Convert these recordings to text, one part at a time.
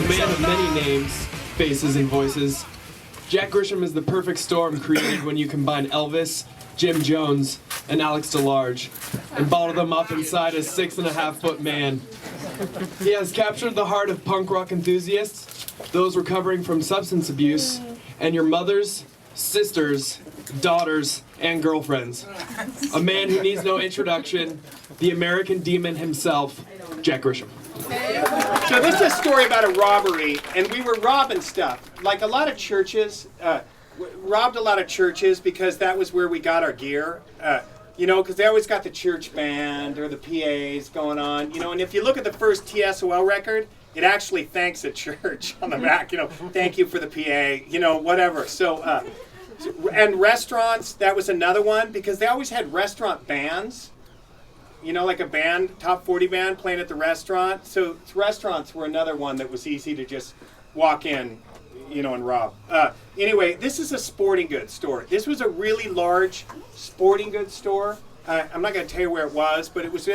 A man of many names, faces, and voices, Jack+Grisham is the perfect storm created when you combine Elvis, Jim Jones, and Alex DeLarge, and bottle them up inside a 6.5-foot man. He has captured the heart of punk rock enthusiasts, those recovering from substance abuse, and your mothers, sisters, daughters, and girlfriends. A man who needs no introduction, the American Demon himself, Jack+Grisham. So this is a story about a robbery, and we were robbing stuff. Like a lot of churches, robbed a lot of churches because that was where we got our gear. You know, because they always got the church band or the PAs going on. You know, and if you look at the first T.S.O.L record, it actually thanks a church on the back. You know, thank you for the PA. You know, whatever. So, and restaurants, that was another one because they always had restaurant bands. You know, like a band, top 40 band playing at the restaurant. So restaurants were another one that was easy to just walk in, you know, and rob. Anyway, this is a sporting goods store. This was a really large sporting goods store. I'm not going to tell you where it was, but it was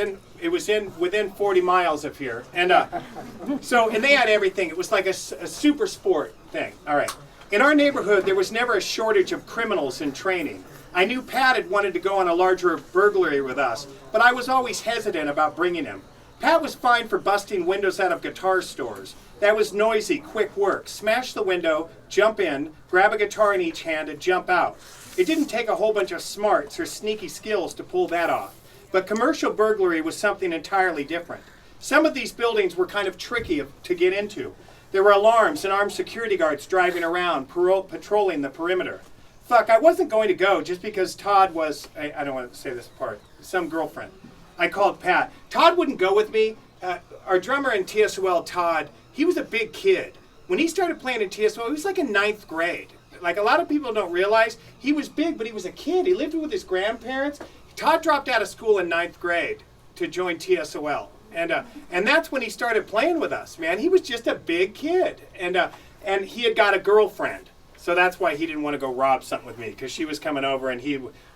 within 40 miles of here. And and they had everything. It was like a super sport thing. All right. In our neighborhood, there was never a shortage of criminals in training. I knew Pat had wanted to go on a larger burglary with us, but I was always hesitant about bringing him. Pat was fine for busting windows out of guitar stores. That was noisy, quick work. Smash the window, jump in, grab a guitar in each hand, and jump out. It didn't take a whole bunch of smarts or sneaky skills to pull that off. But commercial burglary was something entirely different. Some of these buildings were kind of tricky to get into. There were alarms and armed security guards driving around, patrolling the perimeter. Fuck, I wasn't going to go just because Todd was, I don't want to say this part, some girlfriend. I called Pat. Todd wouldn't go with me. Our drummer in T.S.O.L, Todd, he was a big kid. When he started playing in T.S.O.L, he was like in 9th grade. Like a lot of people don't realize, he was big, but he was a kid. He lived with his grandparents. Todd dropped out of school in 9th grade to join T.S.O.L. And that's when he started playing with us, man. He was just a big kid. And he had got a girlfriend. So that's why he didn't want to go rob something with me, because she was coming over and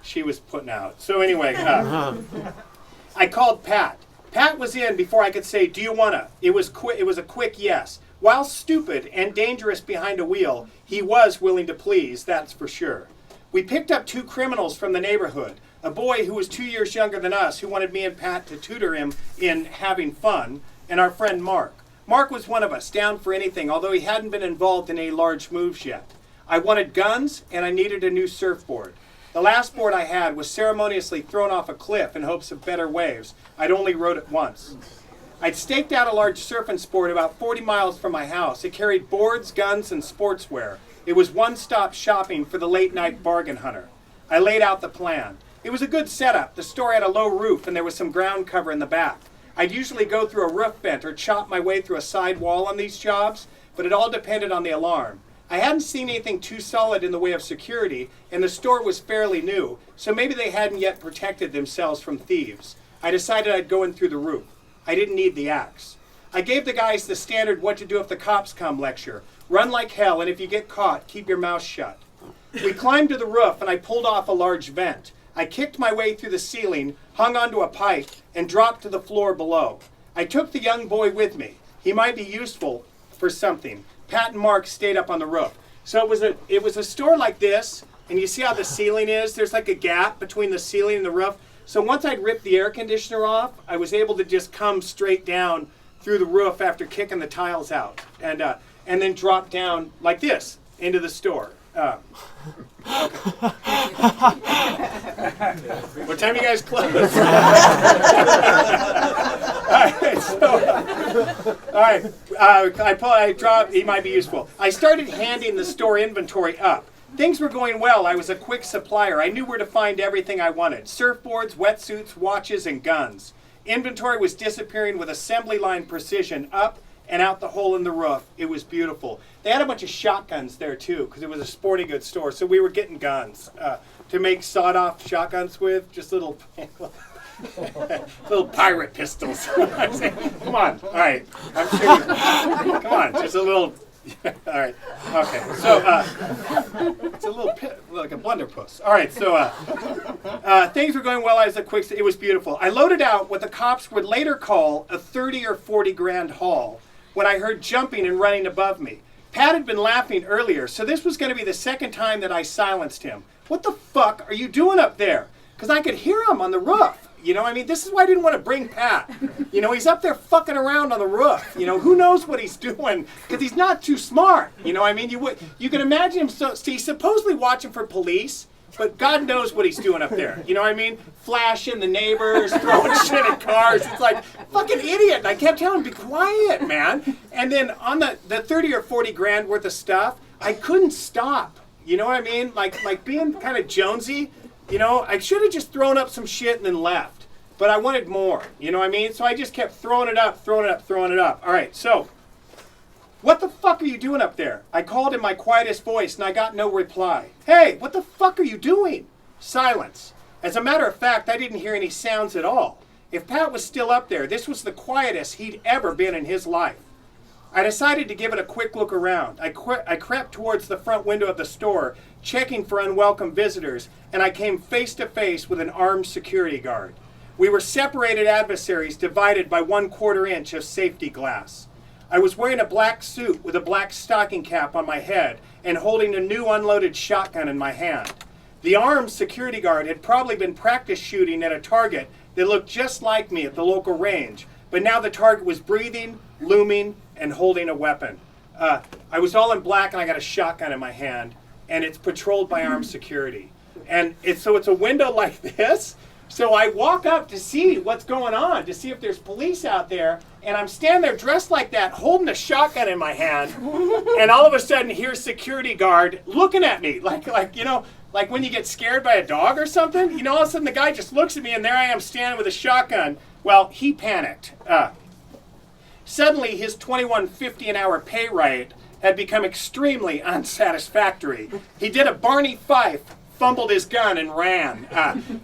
she was putting out. So anyway, I called Pat. Pat was in before I could say, do you want to? It was a quick yes. While stupid and dangerous behind a wheel, he was willing to please, that's for sure. We picked up 2 criminals from the neighborhood. A boy who was 2 years younger than us, who wanted me and Pat to tutor him in having fun, and our friend Mark. Mark was one of us, down for anything, although he hadn't been involved in any large moves yet. I wanted guns, and I needed a new surfboard. The last board I had was ceremoniously thrown off a cliff in hopes of better waves. I'd only rode it once. I'd staked out a large surfing sport about 40 miles from my house. It carried boards, guns, and sportswear. It was one-stop shopping for the late-night bargain hunter. I laid out the plan. It was a good setup. The store had a low roof, and there was some ground cover in the back. I'd usually go through a roof vent or chop my way through a side wall on these jobs, but it all depended on the alarm. I hadn't seen anything too solid in the way of security, and the store was fairly new, so maybe they hadn't yet protected themselves from thieves. I decided I'd go in through the roof. I didn't need the axe. I gave the guys the standard what to do if the cops come lecture. Run like hell, and if you get caught, keep your mouth shut. We climbed to the roof, and I pulled off a large vent. I kicked my way through the ceiling, hung onto a pipe, and dropped to the floor below. I took the young boy with me. He might be useful for something. Pat and Mark stayed up on the roof. So it was a store like this, and you see how the ceiling is? There's like a gap between the ceiling and the roof. So once I'd ripped the air conditioner off, I was able to just come straight down through the roof after kicking the tiles out, and then drop down like this into the store. What time you guys close? I dropped, he might be useful. I started handing the store inventory up. Things were going well. I was a quick supplier. I knew where to find everything I wanted. Surfboards, wetsuits, watches, and guns. Inventory was disappearing with assembly line precision up and out the hole in the roof. It was beautiful. They had a bunch of shotguns there too, because it was a sporting goods store. So we were getting guns to make sawed-off shotguns with, just little little pirate pistols. Come on, all right. I'm sure. Come on, just a little. All right. Okay. So it's a little like a blunderpuss. All right. So things were going well as a quick. It was beautiful. I loaded out what the cops would later call a 30 or 40 grand haul. when I heard jumping and running above me. Pat had been laughing earlier, so this was going to be the second time that I silenced him. What the fuck are you doing up there? Because I could hear him on the roof. You know, I mean, this is why I didn't want to bring Pat. You know, he's up there fucking around on the roof. You know, who knows what he's doing? Because he's not too smart. You know, I mean, you can imagine him. He's supposedly watching for police, but God knows what he's doing up there. You know what I mean? Flashing the neighbors, throwing shit at cars. It's like, fucking idiot. And I kept telling him, be quiet, man. And then on the 30 or 40 grand worth of stuff, I couldn't stop. You know what I mean? Like being kind of Jonesy. You know, I should have just thrown up some shit and then left. But I wanted more. You know what I mean? So I just kept throwing it up, throwing it up, throwing it up. All right, so what the fuck are you doing up there? I called in my quietest voice and I got no reply. Hey, what the fuck are you doing? Silence. As a matter of fact, I didn't hear any sounds at all. If Pat was still up there, this was the quietest he'd ever been in his life. I decided to give it a quick look around. I crept towards the front window of the store, checking for unwelcome visitors, and I came face to face with an armed security guard. We were separated adversaries divided by 1/4 inch of safety glass. I was wearing a black suit with a black stocking cap on my head and holding a new unloaded shotgun in my hand. The armed security guard had probably been practice shooting at a target that looked just like me at the local range, but now the target was breathing, looming, and holding a weapon. I was all in black and I got a shotgun in my hand, and it's patrolled by armed security. And it's a window like this. So I walk up to see what's going on, to see if there's police out there, and I'm standing there dressed like that, holding a shotgun in my hand, and all of a sudden here's security guard looking at me, like you know, like when you get scared by a dog or something. You know, all of a sudden the guy just looks at me, and there I am standing with a shotgun. Well, he panicked. Suddenly, his $21.50 an hour pay rate had become extremely unsatisfactory. He did a Barney Fife, fumbled his gun, and ran.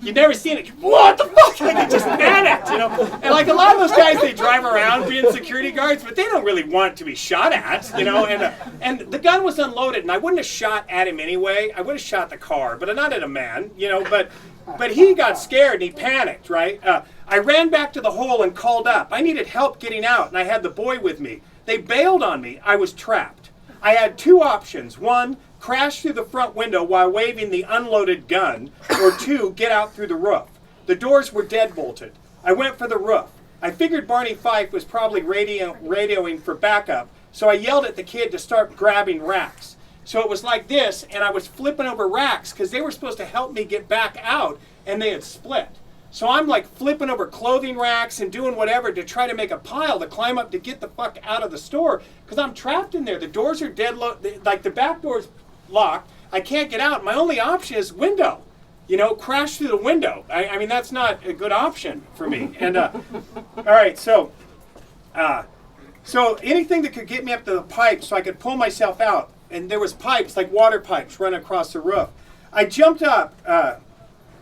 You've never seen it. What the fuck? Like, he just panicked, you know? And like a lot of those guys, they drive around being security guards, but they don't really want to be shot at, you know? And the gun was unloaded, and I wouldn't have shot at him anyway. I would have shot the car, but not at a man, you know? But he got scared, and he panicked, right? I ran back to the hole and called up. I needed help getting out, and I had the boy with me. They bailed on me. I was trapped. I had two options. One, crash through the front window while waving the unloaded gun, or two, get out through the roof. The doors were deadbolted. I went for the roof. I figured Barney Fife was probably radioing for backup, so I yelled at the kid to start grabbing racks. So it was like this, and I was flipping over racks because they were supposed to help me get back out, and they had split. So I'm like flipping over clothing racks and doing whatever to try to make a pile to climb up to get the fuck out of the store because I'm trapped in there. The doors are like the back door's locked. I can't get out. My only option is window. You know, crash through the window. I mean, that's not a good option for me. And all right, so anything that could get me up to the pipe so I could pull myself out. And there was pipes, like water pipes, running across the roof. I jumped up.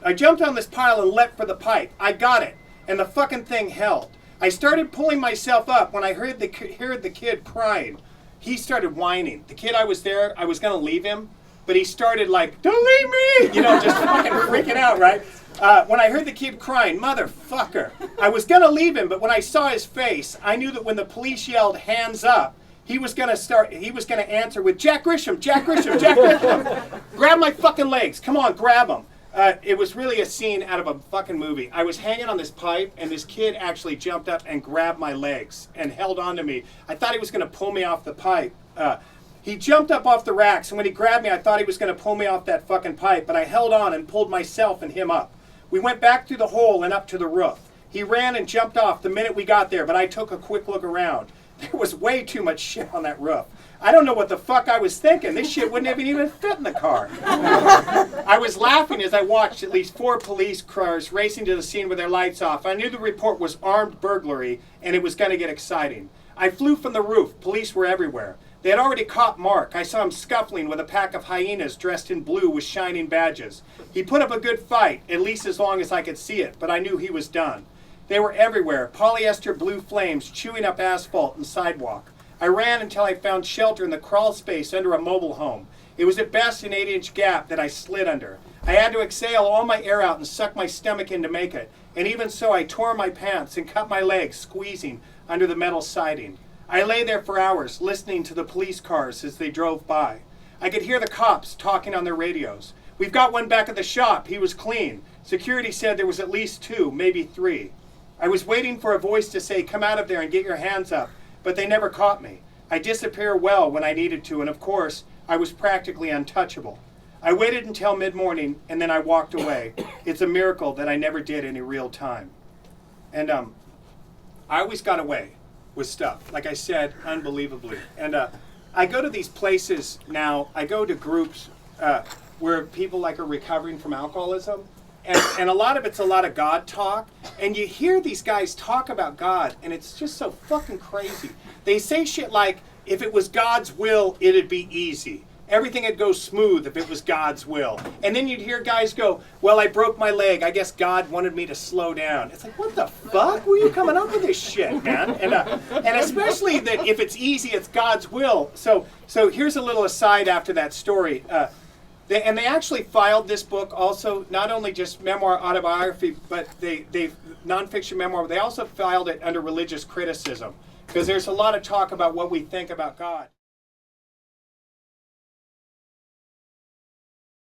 I jumped on this pile and leapt for the pipe. I got it, and the fucking thing held. I started pulling myself up when I heard the kid crying. He started whining. The kid I was there, I was going to leave him, but he started like, don't leave me! You know, just fucking freaking out, right? When I heard the kid crying, motherfucker, I was going to leave him, but when I saw his face, I knew that when the police yelled, hands up, he was going to answer with, Jack+Grisham, Jack+Grisham, Jack+Grisham. Grab my fucking legs. Come on, grab them. It was really a scene out of a fucking movie. I was hanging on this pipe, and this kid actually jumped up and grabbed my legs and held on to me. I thought he was going to pull me off the pipe. He jumped up off the racks, and when he grabbed me, I thought he was going to pull me off that fucking pipe, but I held on and pulled myself and him up. We went back through the hole and up to the roof. He ran and jumped off the minute we got there, but I took a quick look around. There was way too much shit on that roof. I don't know what the fuck I was thinking. This shit wouldn't have even fit in the car. I was laughing as I watched at least 4 police cars racing to the scene with their lights off. I knew the report was armed burglary, and it was going to get exciting. I flew from the roof. Police were everywhere. They had already caught Mark. I saw him scuffling with a pack of hyenas dressed in blue with shining badges. He put up a good fight, at least as long as I could see it, but I knew he was done. They were everywhere, polyester blue flames chewing up asphalt and sidewalk. I ran until I found shelter in the crawl space under a mobile home. It was at best an 8-inch gap that I slid under. I had to exhale all my air out and suck my stomach in to make it. And even so, I tore my pants and cut my legs, squeezing under the metal siding. I lay there for hours listening to the police cars as they drove by. I could hear the cops talking on their radios. We've got one back at the shop. He was clean. Security said there was at least 2, maybe 3. I was waiting for a voice to say, come out of there and get your hands up, but they never caught me. I disappear well when I needed to, and of course, I was practically untouchable. I waited until mid-morning, and then I walked away. It's a miracle that I never did any real time. And I always got away with stuff, like I said, unbelievably. And I go to these places now, I go to groups where people like are recovering from alcoholism, and a lot of it's a lot of God talk, and you hear these guys talk about God, and it's just so fucking crazy. They say shit like, if it was God's will, it'd be easy. Everything would go smooth if it was God's will. And then you'd hear guys go, well, I broke my leg. I guess God wanted me to slow down. It's like, what the fuck? Where are you coming up with this shit, man? And especially that if it's easy, it's God's will. So here's a little aside after that story. They actually filed this book also, not only just memoir, autobiography, but they nonfiction memoir. They also filed it under religious criticism because there's a lot of talk about what we think about God.